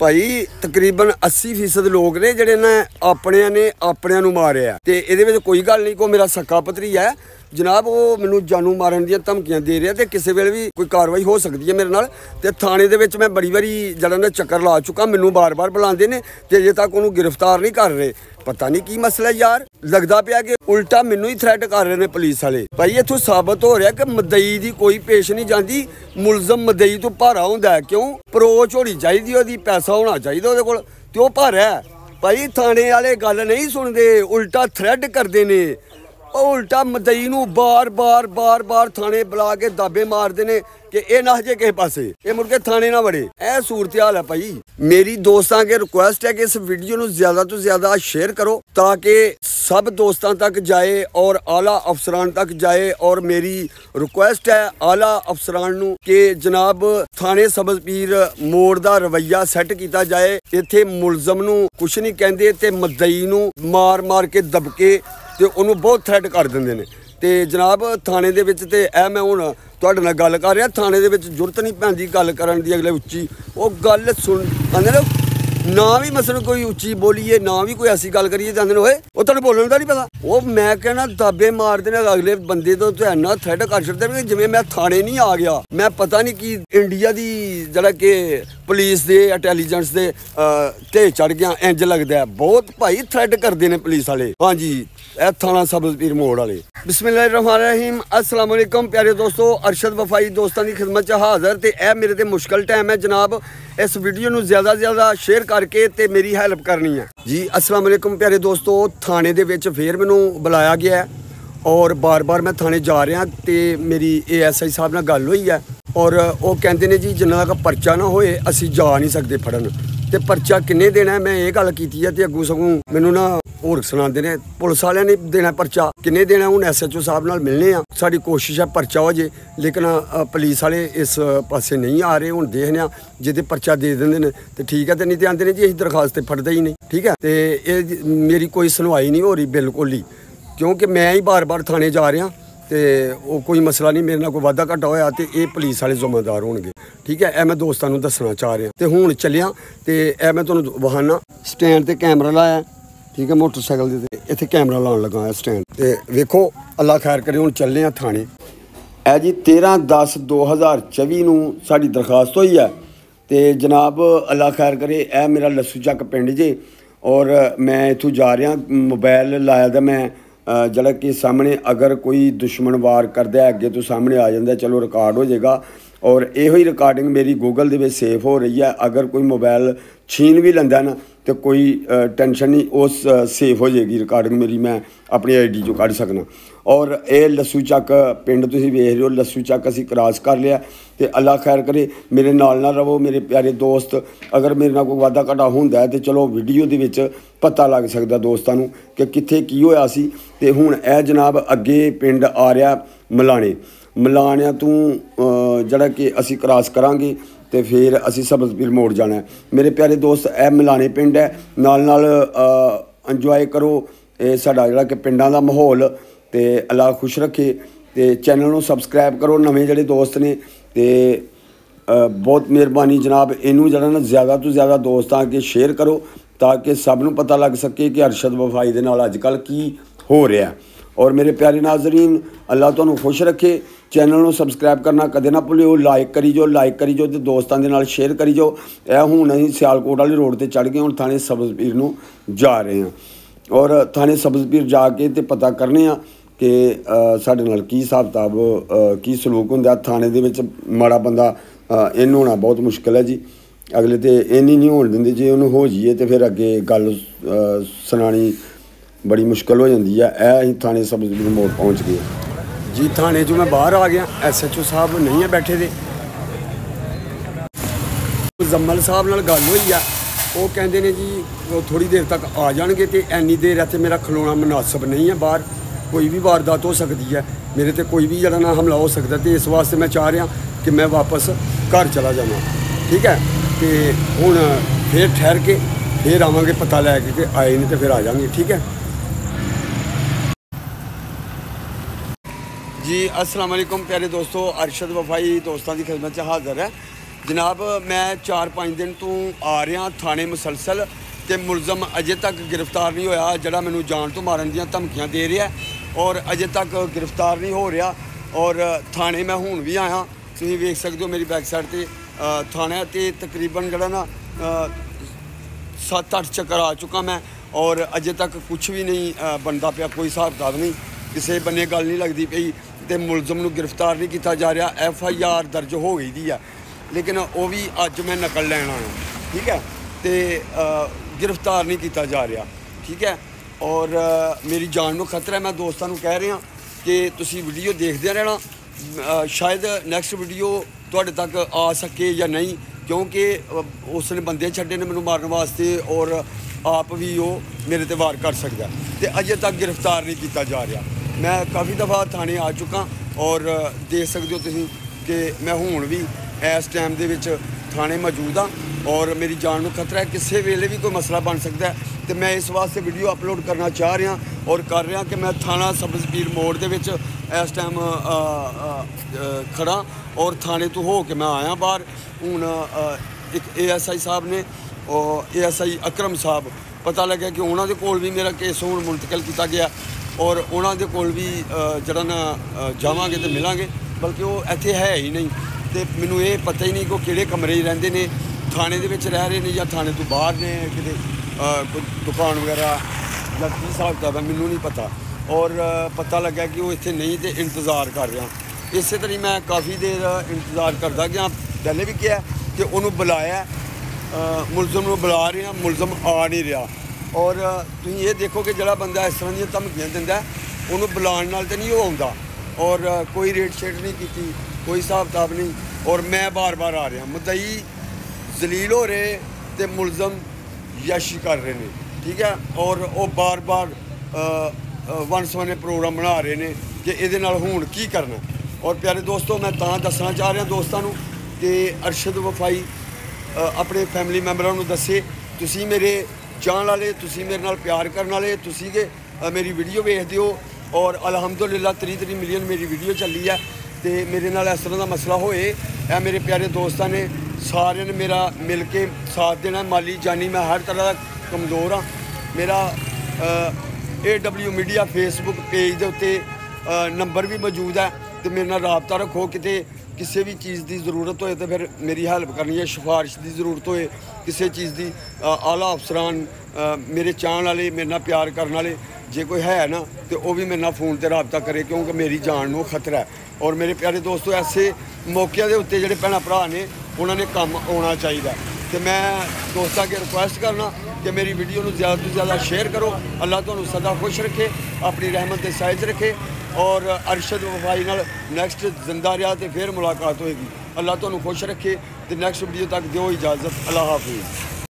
भाई तकरीबन 80% लोग ने जिहड़े ने अपनिਆਂ ਨੂੰ ਮਾਰਿਆ ਤੇ ਇਹਦੇ ਵਿੱਚ ਕੋਈ ਗੱਲ नहीं। को मेरा सक्का भतरीजा है जनाब, वो मैनू जानू मारन दी धमकियां दे रहा ते किसी वेले भी कोई कार्रवाई हो सकती है मेरे नाल। ते थाने दे विच मैं बड़ी बारी जड़ा ने चक्कर ला चुका, मैनू बार बार बुलाते ने ते अजे तक उन्होंने गिरफ्तार नहीं कर रहे। पता नहीं की मसला यार, लगता पाया कि उल्टा मैनू ही थ्रैट कर रहे हैं पुलिस वाले। भाई इत्थों साबित हो रहा कि मदई की कोई पेश नहीं जाती, मुलजम मदई तो भारा होंदा है। क्यों? अप्रोच होनी चाहिए, ओहदी पैसा होना चाहिए ओहदे कोल, ते ओह भारा है। भाई थाने वाले गल नहीं सुनते, उल्टा थ्रैट करते ने। उल्टा मदई नूं बार बार थाने बुला के दाबे मारते ने कि यह ना जे किसी पासे, ये मुड़ के थाने ना बड़े। यह सूरत हाल है भाई। मेरी दोस्तों के रिक्वेस्ट है कि इस वीडियो नूं ज़्यादा तो ज़्यादा शेयर करो ताकि सब दोस्तों तक जाए और आला अफसरान तक जाए। और मेरी रिक्वेस्ट है आला अफसरान नूं कि जनाब थाने सब्ज़ पीर मोड़ दा रवैया सैट किया जाए। इत्थे मुलजम नूं कुछ नहीं कहते ते मदई नूं मार के दबके ते उन्होंने बहुत थ्रैट कर देंगे ने। ते जनाब थाने दे विच ते मैं हुण तुहाडे नाल गल कर रहा, थाने दे विच जुरत नहीं पैंदी गल करन दी। अगले उच्ची वो गल सुन आंदे ने ना भी मसलन कोई उच्ची बोलीए ना भी कोई ऐसी गल करिए जांदे ने होए वो तुहानूं बोलण दा नहीं पता। वो मैं कहना दाबे मारदे ने अगले बंदे तो इन्ना थ्रैट कर छड्डदे ने जिवें मैं थाने नहीं आ गया। मैं पता नहीं कि इंडिया दी जिहड़ा कि पुलिस दे इंटैलीजेंस दे ढे चढ़ गया इंज लगदा है। बहुत भाई थ्रैट करदे ने पुलिस वाले। हाँ जी, ए थाना सब्ज़ पीर मोड़ वाले। बिस्मिल्लाहिर्रहमानिर्रहीम, अस्सलाम वालेकुम प्यारे दोस्तों। अरशद वफाई दोस्तों की खिदमत च हाज़र। ते ए मेरे ते मुश्किल टाइम है जनाब, इस वीडियो नूं ज़्यादा ज़्यादा शेयर करके ते मेरी हेल्प करनी है जी। अस्सलाम वालेकुम प्यारे दोस्तों, थाने दे विच फिर मैनू बुलाया गया है और बार बार मैं थाने जा रहा तो मेरी ASI साहब नाल गल हुई है और वो कहते हैं जी जिन्ना तक परचा ना होए असी जा नहीं सकते फड़न। तो परचा किन्ने देना है, मैं ये गल की है तो अगू सगों मैनू ना होर सुनाते हैं पुलिस वाले ने देना परचा किन्ने देना। हूँ SHO साहब नाल मिलने आ, साड़ी कोशिश है परचा हो जे, लेकिन पुलिस वाले इस पासे नहीं आ रहे। हूँ देखने जिदे परचा दे देंगे तो ठीक है, तो नहीं तो आते हैं जी अं दरखास्त फटते ही नहीं। ठीक है, तो ये मेरी कोई सुनवाई नहीं हो रही बिल्कुल ही, क्योंकि मैं ही बार बार थाने जा रहा तो वो कोई मसला नहीं, मेरे नाल कोई वाधा घाटा होया तो ये पुलिस वाले जिम्मेदार होणगे। ठीक है, यह मैं दोस्तों को दसना चाह रहा। तो हुण चलिया तो यह मैं तुहानूं वहाना स्टैंड ते कैमरा लाया। ठीक है, मोटरसाइकिल दे इत्थे कैमरा लाउण लगा स्टैंड ते वेखो अल्लाह खैर करे। हुण चलने आ थाने। ए जी 13/10/2024 नूं साडी दरखास्त होई है तो जनाब अल्लाह खैर करे ए मेरा लस्सू चक पिंड जे और मैं इत्थों जा रहा। मोबाइल लाया था मैं जड़ा कि सामने अगर कोई दुश्मन वार करता है अगे तो सामने आ जाता, चलो रिकॉर्ड हो जाएगा। और यो ही रिकॉर्डिंग मेरी गूगल दे विच सेव हो रही है। अगर कोई मोबाइल छीन भी लैंदा ना तो कोई टेंशन नहीं, उस सेव हो जाएगी रिकॉर्डिंग मेरी, मैं अपनी ID चो कढ़ सकना। और ये लस्सू चक पिंड तुसीं वेख रहे हो, लस्सू चक असीं क्रॉस कर लिया तो अल्लाह खैर करे मेरे नाल ना रवो मेरे प्यारे दोस्त। अगर मेरे नाल कोई वाधा घाटा होंदा है तो चलो वीडियो दे विच पता लग सकदा दोस्तां नूं कि कित्थे की होया सी। ते हुण ए जनाब अगे पिंड आ रहा मलाणिया तों जड़ा कि असीं क्रॉस करांगे तो फिर असी सब्ज़ पीर मोड़ जाना है। मेरे प्यारे दोस्त ए मलाने पिंड है, नाल इंजॉय करो ये साडा जिहड़ा कि पिंडां दा माहौल। तो अल्लाह खुश रखे। तो चैनल नूं सबसक्राइब करो नवें जिहड़े दोस्त ने। तो बहुत मेहरबानी जनाब, इनू जरा ना ज़्यादा तो ज़्यादा दोस्तां अगे शेयर करो ताकि सब नूं पता लग सके कि अरशद वफाई दे नाल अजकल की हो रहा है। और मेरे प्यारे नाजरीन अल्लाह तुहानूं खुश रखे। चैनल नूं सबसक्राइब करना कदे ना भुल्लिओ, लाइक करी जाओ तो दोस्तों के नाल शेयर करी जाओ। यह हुण असीं सियालकोट वाली रोड ते चढ़ गए, हुण थाने सब्ज़ पीर नूं जा रहे हैं और थाने सब्ज़ पीर जाके तो पता करने कि साडे नाल की हिसाब किताब की सलूक हुंदा। थाने दे विच माड़ा बंदा इन होना बहुत मुश्किल है जी। अगले तो इन ही नहीं होण दिंदे, जे उन्होंने हो जाइए तो फिर अगे गल सुनानी बड़ी मुश्किल हो जाती है। असीं थाने सब्ज़ पीर मोड़ पहुँच गए जी। थाने चो मैं बाहर आ गया, SHO साहब नहीं है बैठे थे। मुजम्मल साहब नाल गल हुई है, वो कहते हैं जी वो थोड़ी देर तक आ जाएंगे तो इन्नी देर इत्थे मेरा खलोना मुनासिब नहीं है। बाहर कोई भी वारदात हो सकती है, मेरे ते कोई भी जरा ना हमला हो सकता है। तो इस वास्ते मैं चाह रहा कि मैं वापस घर चला जाना। ठीक है, तो हुण फिर ठहर के फिर आवांगे पता लैके कि आए नहीं तो फिर आ जाएंगे। ठीक है जी। अस्सलाम वालेकुम प्यारे दोस्तों, अरशद वफाई दोस्तों की खिदमत हाज़र है। जनाब मैं 4-5 दिन तो आ रहा थाने मुसलसल ते मुलजम अजे तक गिरफ्तार नहीं होया जिहड़ा मैनू जान तो मारन दियां धमकियां दे रहा और अजे तक गिरफ्तार नहीं हो रहा। और थाने मैं हुण भी आया, तुसीं वेख सकदे हो मेरी बैक साइड ते थाना ते तकरीबन जिहड़ा ना 7-8 चक्कर आ चुका मैं और अजे तक कुछ भी नहीं बनता पिया, कोई हिसाब किताब नहीं, किसी बन्ने गल नहीं लगती पई ते मुलजम नूं गिरफ्तार नहीं किया जा रहा। FIR दर्ज हो गई दी है लेकिन वो भी अज मैं नकल लैन आया, ठीक है, तो गिरफ्तार नहीं किया जा रहा, ठीक है। और मेरी जान नूं खतरा है। मैं दोस्तों नूं कह रहा कि तुसीं वीडियो देखते रहना, शायद नैक्सट वीडियो तुहाडे तक आ सके या नहीं, क्योंकि उसने बंदे छड्डे ने मैनूं मारन वास्ते और आप भी वो मेरे ते वार कर सकदा ते अजे तक गिरफ्तार नहीं किया जा रहा। मैं काफ़ी दफ़ा थाने आ चुका और देख सकते हो तुसीं कि मैं हुण भी इस टाइम दे विच थाने मौजूद हाँ और मेरी जान नूं खतरा है, किसी वेले भी कोई मसला बन सकता है। तो मैं इस वास्ते वीडियो अपलोड करना चाह रहा और कर रहा कि मैं थाना सब्ज़ पीर मोड़ दे विच इस टाइम खड़ा और थाने तो हो के मैं आया बाहर। हुण एक ASI साहब ने और ASI अकरम साहब पता लगे कि उन्होंने कोल भी मेरा केस हुण मुंतकिल किया गया और उन्होंने कोल भी जरा ना जावांगे तो मिलांगे, बल्कि वो इत्थे है ही नहीं। तो मैनू ये पता ही नहीं कि वो किहड़े कमरे रहिंदे ने, थाने दे विच रह रहे ने या थाने तो बाहर ने, किते कोई दुकान वगैरह या की हिसाब किताब है मैनू नहीं पता। और पता लगा कि वो इत्थे नहीं तो इंतज़ार कर रहा। इस तरह मैं काफ़ी देर इंतज़ार करता गया, पहले भी किया कि उन्होंने बुलाया, मुलजम नूं बुला रहे हैं, मुलजम आ नहीं रहा। और तुसीं ये देखो कि जिहड़ा बंदा इस तरह दी धमकियां दिंदा उन्होंने बुलाने नाल तो नहीं वो आउंदा और कोई रेट शेट नहीं की, कोई हिसाब किताब नहीं। और मैं बार बार आ रहा, मुद्दई जलील हो रहे तो मुलजम यश कर रहे हैं, ठीक है। और वो बार बार वन सवने प्रोग्राम बना रहे हैं कि ये हुण की करना। और प्यारे दोस्तों मैं तां दसना चाह रहा दोस्तों को कि अरशद वफाई अपने फैमिली मैंबरां नूं दस्से, तुसीं मेरे चाहण वाले, तुसीं मेरे नाल प्यार करने वाले, तुसीं के मेरी वीडियो वेखदे हो और अलहमदुलिल्लाह 30 मिलियन मेरी वीडियो चली है। तो मेरे नाल इस तरह का मसला होए, यह मेरे प्यारे दोस्तों ने सारे ने मेरा मिल के साथ देना, माली जानी मैं हर तरह का कमज़ोर हाँ। मेरा AW मीडिया फेसबुक पेज के उत्ते नंबर भी मौजूद है, तो मेरे नाल राबता रखो, किते किसी भी चीज़ की जरूरत होए तो फिर मेरी हेल्प करनी है, सिफारिश की जरूरत होए किसी चीज़ की, आला अफसरान मेरे चाहण वाले, मेरे नाल प्यार करने वाले जे कोई है ना तो वह भी मेरे नाल फ़ोन पर राबता करे, क्योंकि मेरी जान नूं खतरा है। और मेरे प्यारे दोस्तों ऐसे मौक़े के उत्ते जिहड़े भैन भरा ने उन्होंने कम आना चाहिए। तो मैं दोस्तों अगे रिक्वेस्ट करना कि मेरी वीडियो को ज़्यादा तो ज़्यादा शेयर करो। अल्लाह तुहानूं सदा खुश रखे, अपनी रहमत के साइज रखे और अरशद वफाई नाल नैक्सट जिंदा रहा तो फिर मुलाकात होएगी। अल्लाह तुहानूं खुश रखे। तो नैक्सट वीडियो तक दिओ इजाज़त। अल्लाह हाफिज़।